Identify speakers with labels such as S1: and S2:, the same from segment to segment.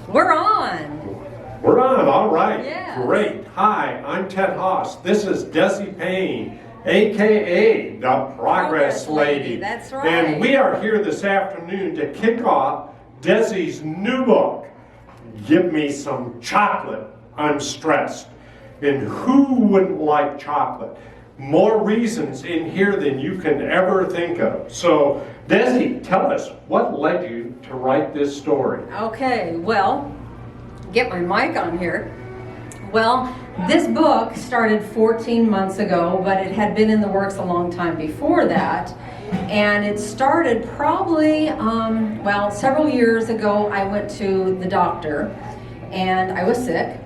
S1: We're on.
S2: We're on, all right.
S1: Yes.
S2: Great. Hi, I'm Ted Haas. This is Desi Payne, aka the Progress Lady.
S1: That's right.
S2: And we are here this afternoon to kick off Desi's new book, Give Me Some Chocolate, I'm Stressed. And who wouldn't like chocolate? More reasons in here than you can ever think of. So, Desi, tell us, what led you to write this story?
S1: Okay, well, get my mic on here. Well, this book started 14 months ago, but it had been in the works a long time before that. And it started probably, several years ago. I went to the doctor and I was sick.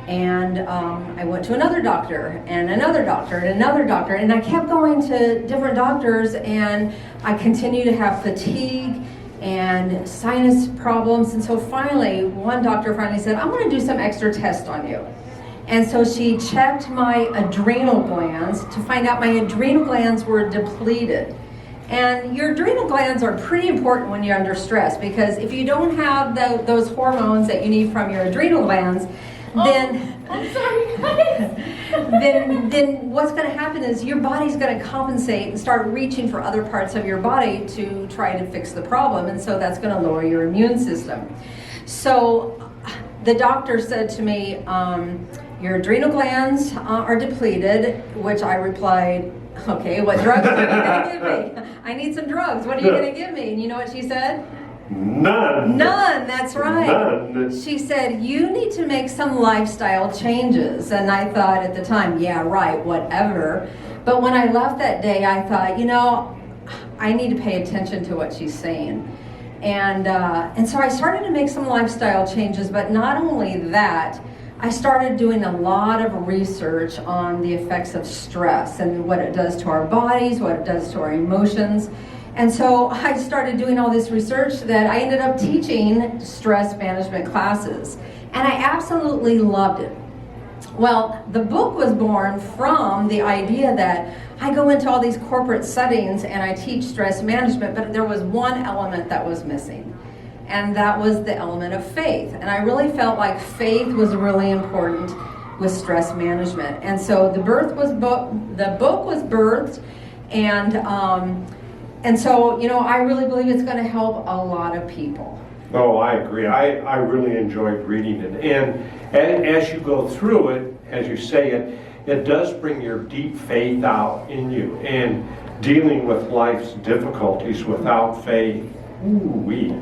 S1: And I went to another doctor and another doctor and another doctor, and I kept going to different doctors, and I continued to have fatigue and sinus problems. And so finally, one doctor finally said, I'm going to do some extra tests on you. And so she checked my adrenal glands to find out my adrenal glands were depleted. And your adrenal glands are pretty important when you're under stress, because if you don't have those hormones that you need from your adrenal glands, then what's going to happen is your body's going to compensate and start reaching for other parts of your body to try to fix the problem, and so that's going to lower your immune system. So the doctor said to me, your adrenal glands are depleted, which I replied, okay, what drugs are you going to give me? I need some drugs. What are you going to give me? And you know what she said?
S2: None.
S1: None, that's right.
S2: None.
S1: She said, you need to make some lifestyle changes. And I thought at the time, yeah, right, whatever. But when I left that day, I thought, I need to pay attention to what she's saying. And so I started to make some lifestyle changes, but not only that, I started doing a lot of research on the effects of stress and what it does to our bodies, what it does to our emotions. And so I started doing all this research that I ended up teaching stress management classes. And I absolutely loved it. Well, the book was born from the idea that I go into all these corporate settings and I teach stress management, but there was one element that was missing. And that was the element of faith. And I really felt like faith was really important with stress management. And so the book was birthed, and so, I really believe it's going to help a lot of people.
S2: Oh, I agree. I really enjoyed reading it. And as you go through it, as you say it, it does bring your deep faith out in you. And dealing with life's difficulties without faith,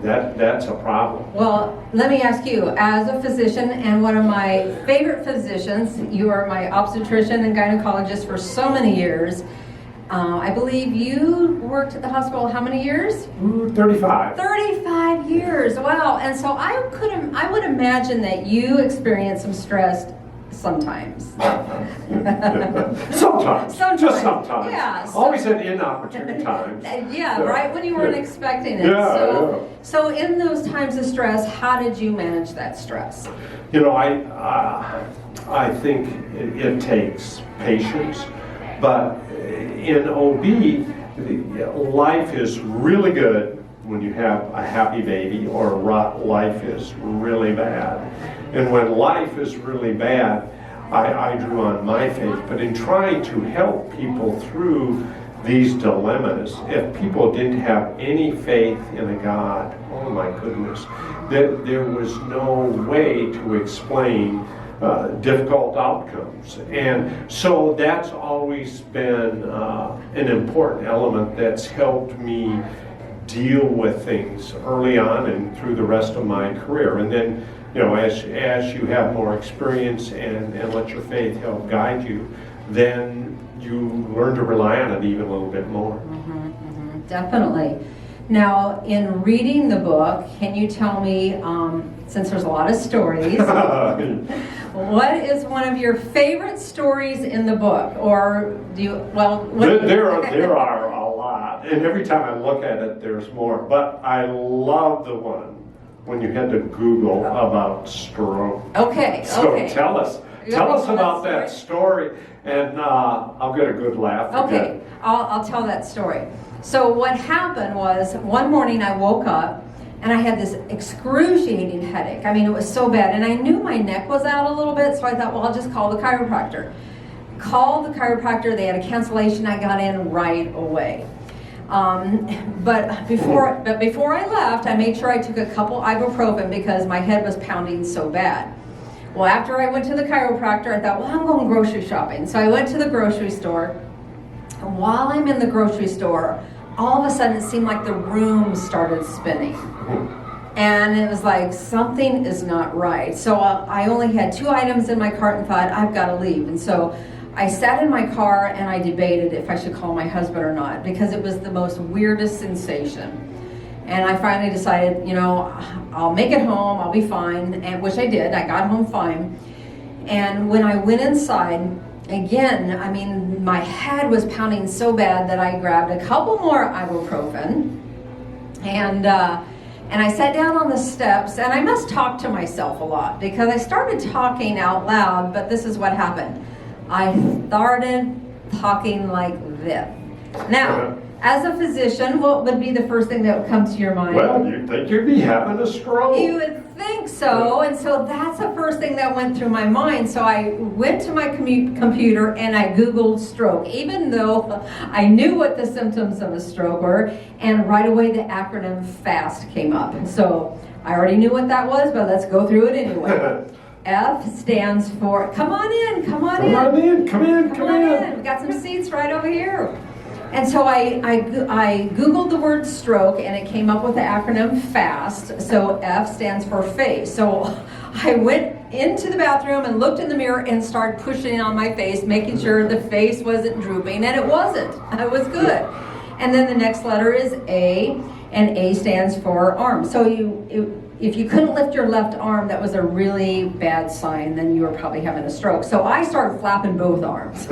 S2: that's a problem.
S1: Well, let me ask you, as a physician and one of my favorite physicians, you are my obstetrician and gynecologist for so many years. I believe you worked at the hospital how many years?
S2: 35.
S1: 35 years, wow. And so I would imagine that you experience some stress sometimes.
S2: Sometimes. Just sometimes.
S1: Yeah.
S2: Always at inopportune times.
S1: Yeah, right when you weren't expecting it.
S2: Yeah,
S1: So in those times of stress, how did you manage that stress?
S2: I think it takes patience. But in OB, life is really good when you have a happy baby, or life is really bad. And when life is really bad, I drew on my faith. But in trying to help people through these dilemmas, if people didn't have any faith in a God, oh my goodness, there was no way to explain difficult outcomes. And so that's always been an important element that's helped me deal with things early on and through the rest of my career. And then, as you have more experience and let your faith help guide you, then you learn to rely on it even a little bit more.
S1: Definitely. Now, in reading the book, can you tell me, since there's a lot of stories, what is one of your favorite stories in the book? Or do you,
S2: there are a lot, and every time I look at it, there's more. But I love the one when you had to Google about stroke.
S1: Okay.
S2: So tell us about that story, and I'll get a good laugh.
S1: Okay, I'll tell that story. So what happened was, one morning I woke up and I had this excruciating headache. I mean, it was so bad, and I knew my neck was out a little bit, so I thought, well, I'll just call the chiropractor. Called the chiropractor, they had a cancellation, I got in right away. But before I left, I made sure I took a couple ibuprofen because my head was pounding so bad. Well, after I went to the chiropractor, I thought, well, I'm going grocery shopping. So I went to the grocery store, and while I'm in the grocery store, all of a sudden it seemed like the room started spinning. And it was like, something is not right. So I only had 2 items in my cart and thought, I've got to leave. And so I sat in my car and I debated if I should call my husband or not, because it was the most weirdest sensation. And I finally decided, you know, I'll make it home, I'll be fine, and which I did. I got home fine. And when I went inside, again, I mean, my head was pounding so bad that I grabbed a couple more ibuprofen, and I sat down on the steps, and I must talk to myself a lot, because I started talking out loud, but this is what happened. I started talking like this. Now, as a physician, what would be the first thing that would come to your mind?
S2: Well, you'd think you'd be having a stroke.
S1: You would think so, and so that's the first thing that went through my mind. So I went to my computer and I Googled stroke, even though I knew what the symptoms of a stroke were, and right away the acronym FAST came up. So I already knew what that was, but let's go through it anyway. F stands for, come on in.
S2: Come on in.
S1: We got some seats right over here. And so I Googled the word stroke, and it came up with the acronym FAST. So F stands for face. So I went into the bathroom and looked in the mirror and started pushing on my face, making sure the face wasn't drooping, and it wasn't. It was good. And then the next letter is A, and A stands for arm. So if you couldn't lift your left arm, that was a really bad sign, then you were probably having a stroke. So I started flapping both arms.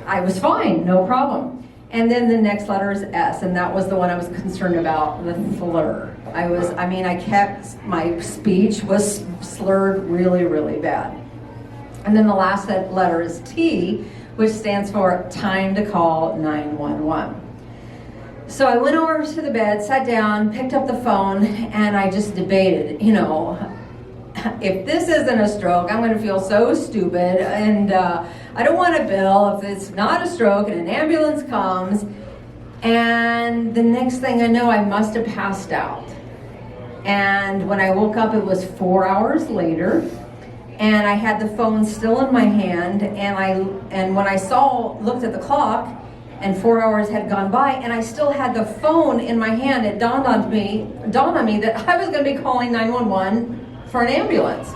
S1: I was fine, no problem. And then the next letter is S, and that was the one I was concerned about, the slur. My speech was slurred really, really bad. And then the last letter is T, which stands for time to call 911. So I went over to the bed, sat down, picked up the phone, and I just debated, you know, if this isn't a stroke, I'm going to feel so stupid, and I don't want a bill if it's not a stroke and an ambulance comes. And the next thing I know, I must have passed out. And when I woke up, it was 4 hours later, and I had the phone still in my hand, and when I looked at the clock, and 4 hours had gone by, and I still had the phone in my hand, it dawned on me that I was going to be calling 911 for an ambulance.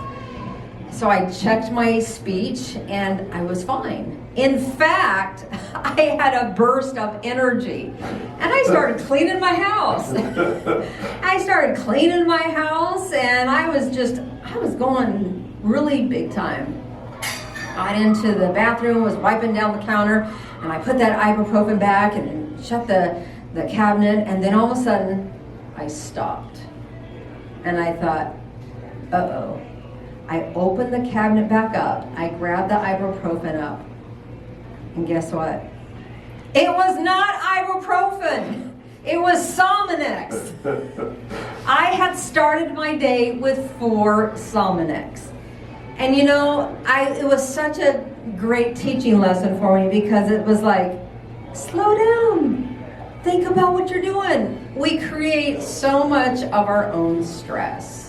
S1: So I checked my speech, and I was fine. In fact, I had a burst of energy, and I started cleaning my house. And I was going really big time. Got into the bathroom, was wiping down the counter, and I put that ibuprofen back and shut the cabinet, and then all of a sudden, I stopped. And I thought, uh-oh. I opened the cabinet back up, I grabbed the ibuprofen up, and guess what? It was not ibuprofen. It was Salmonex. I had started my day with 4 Salmonex. And you know, it was such a great teaching lesson for me, because it was like, slow down. Think about what you're doing. We create so much of our own stress.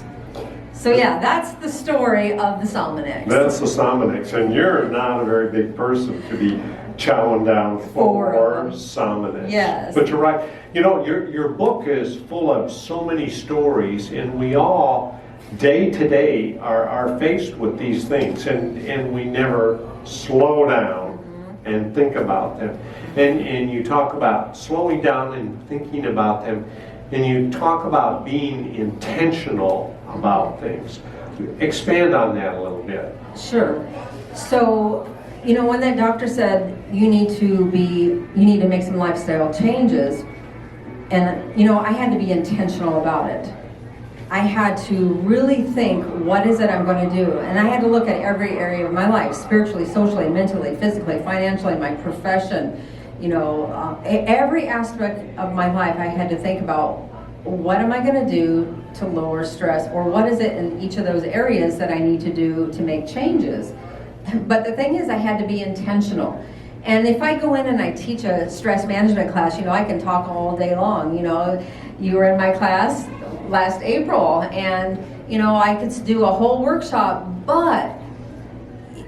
S1: So yeah, that's the story of the Salmonex.
S2: That's the Salmonex, and you're not a very big person to be chowing down 4 Salmonex.
S1: Yes.
S2: But you're right. You know, your book is full of so many stories, and we all, day to day, are faced with these things, and we never slow down and think about them. And you talk about slowing down and thinking about them, and you talk about being intentional about things. Expand on that a little bit.
S1: Sure. So, you know, when that doctor said you need to make some lifestyle changes, and you know, I had to be intentional about it. I had to really think, what is it I'm going to do? And I had to look at every area of my life, spiritually, socially, mentally, physically, financially, my profession, you know, every aspect of my life. I had to think about, what am I going to do to lower stress, or what is it in each of those areas that I need to do to make changes? But the thing is, I had to be intentional. And if I go in and I teach a stress management class, I can talk all day long. You were in my class last April, and I could do a whole workshop, but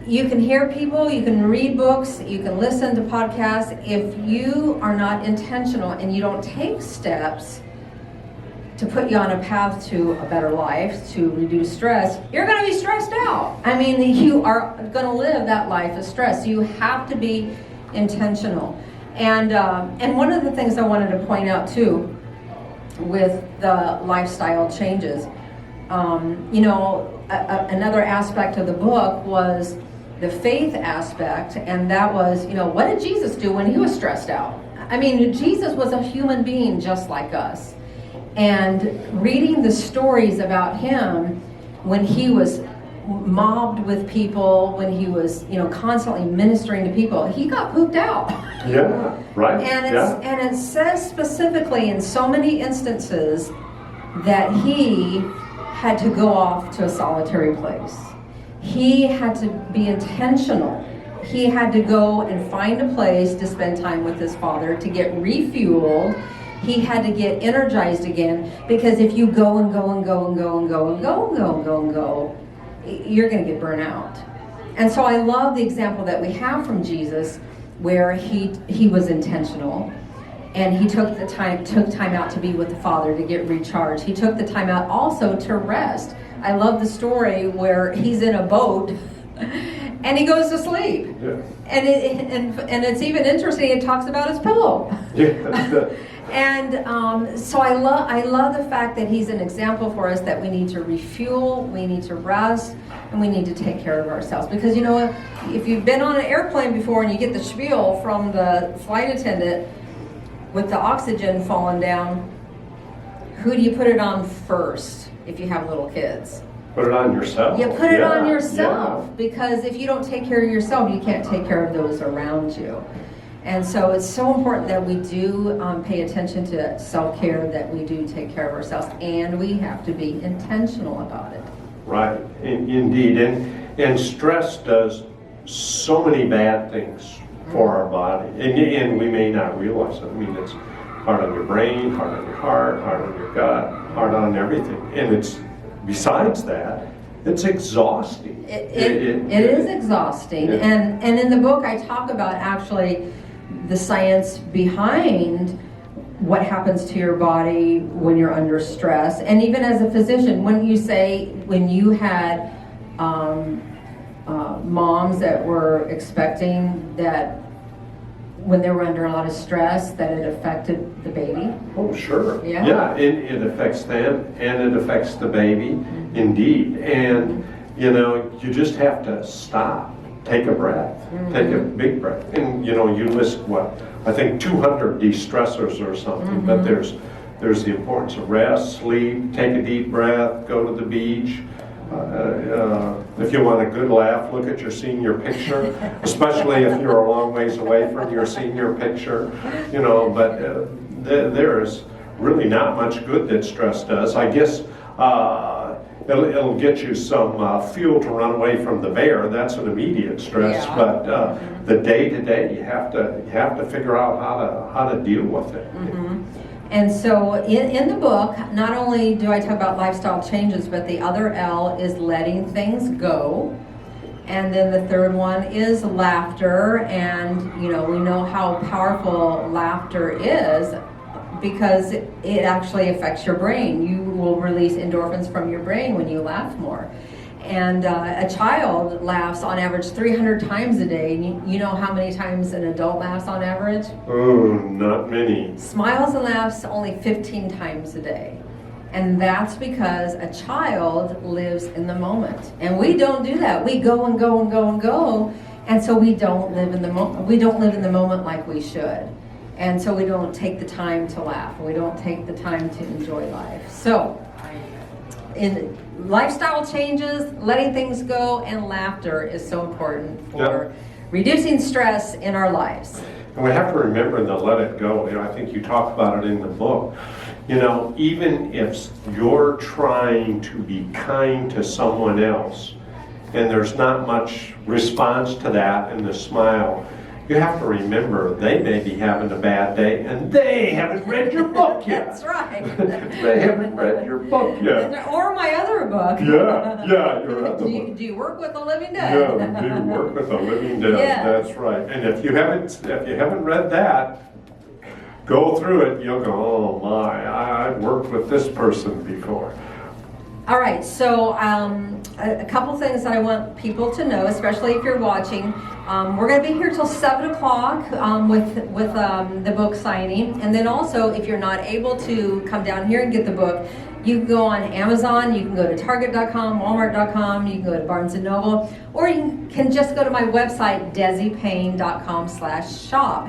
S1: you can hear people, you can read books, you can listen to podcasts. If you are not intentional and you don't take steps to put you on a path to a better life, to reduce stress, you're going to be stressed out. I mean, you are going to live that life of stress. You have to be intentional. And one of the things I wanted to point out too, with the lifestyle changes, another aspect of the book was the faith aspect, and that was, what did Jesus do when he was stressed out? I mean, Jesus was a human being just like us. And reading the stories about him when he was mobbed with people, when he was, constantly ministering to people, he got pooped out.
S2: Yeah, right.
S1: And it says specifically in so many instances that he had to go off to a solitary place. He had to be intentional. He had to go and find a place to spend time with his Father, to get refueled. He had to get energized again, because if you go and go and go and go and go and go and go and go and go, you're going to get burnt out. And so I love the example that we have from Jesus, where he was intentional, and he took time out to be with the Father, to get recharged. He took the time out also to rest. I love the story where he's in a boat and he goes to sleep. Yeah. And it's even interesting, it talks about his pillow. Yeah. And so I love the fact that he's an example for us, that we need to refuel, we need to rest, and we need to take care of ourselves. Because if you've been on an airplane before and you get the spiel from the flight attendant with the oxygen falling down, who do you put it on first if you have little kids?
S2: Put it on yourself.
S1: You put it on yourself, because if you don't take care of yourself, you can't take care of those around you. And so it's so important that we do pay attention to self-care, that we do take care of ourselves, and we have to be intentional about it.
S2: Right, indeed. And stress does so many bad things for our body, and we may not realize it. I mean, it's hard on your brain, hard on your heart, hard on your gut, hard on everything. And it's, besides that, it's exhausting.
S1: It is exhausting. And in the book I talk about actually the science behind what happens to your body when you're under stress. And even as a physician, when you had moms that were expecting, that when they were under a lot of stress, that it affected the baby.
S2: Oh, sure.
S1: Yeah,
S2: it affects them, and it affects the baby, indeed. And, you just have to stop. Take a breath. Take a big breath. And, you list, I think 200 de-stressors or something. But there's the importance of rest, sleep, take a deep breath, go to the beach. If you want a good laugh, look at your senior picture, especially if you're a long ways away from your senior picture, but there's really not much good that stress does. I guess it'll get you some fuel to run away from the bear. That's an immediate stress, but the day-to-day, you have to figure out how to deal with it.
S1: And so in the book, not only do I talk about lifestyle changes, but the other L is letting things go. And then the third one is laughter. And, we know how powerful laughter is, because it actually affects your brain. You will release endorphins from your brain when you laugh more. And a child laughs on average 300 times a day. You know how many times an adult laughs on average?
S2: Oh, not many.
S1: Smiles and laughs only 15 times a day. And that's because a child lives in the moment. And we don't do that. We go and go and go and go. And so we don't live in the moment. We don't live in the moment like we should. And so we don't take the time to laugh. We don't take the time to enjoy life. So in lifestyle changes, letting things go, and laughter is so important for reducing stress in our lives.
S2: And we have to remember to let it go. I think you talk about it in the book. You know, even if you're trying to be kind to someone else, and there's not much response to that in the smile, you have to remember they may be having a bad day and they haven't read your book yet.
S1: That's right.
S2: They haven't read your book yet.
S1: Or my other book.
S2: Yeah, your other book.
S1: Do you work with the living
S2: Yeah,
S1: dead?
S2: do you work with a living dead?
S1: Yes.
S2: That's right. And if you haven't read that, go through it. You'll go, oh my, I've worked with this person before.
S1: All right, so a couple things that I want people to know, especially if you're watching. We're going to be here till 7 o'clock with the book signing. And then also, if you're not able to come down here and get the book, you can go on Amazon, you can go to Target.com, Walmart.com, you can go to Barnes & Noble, or you can just go to my website, DesiPayne.com/shop.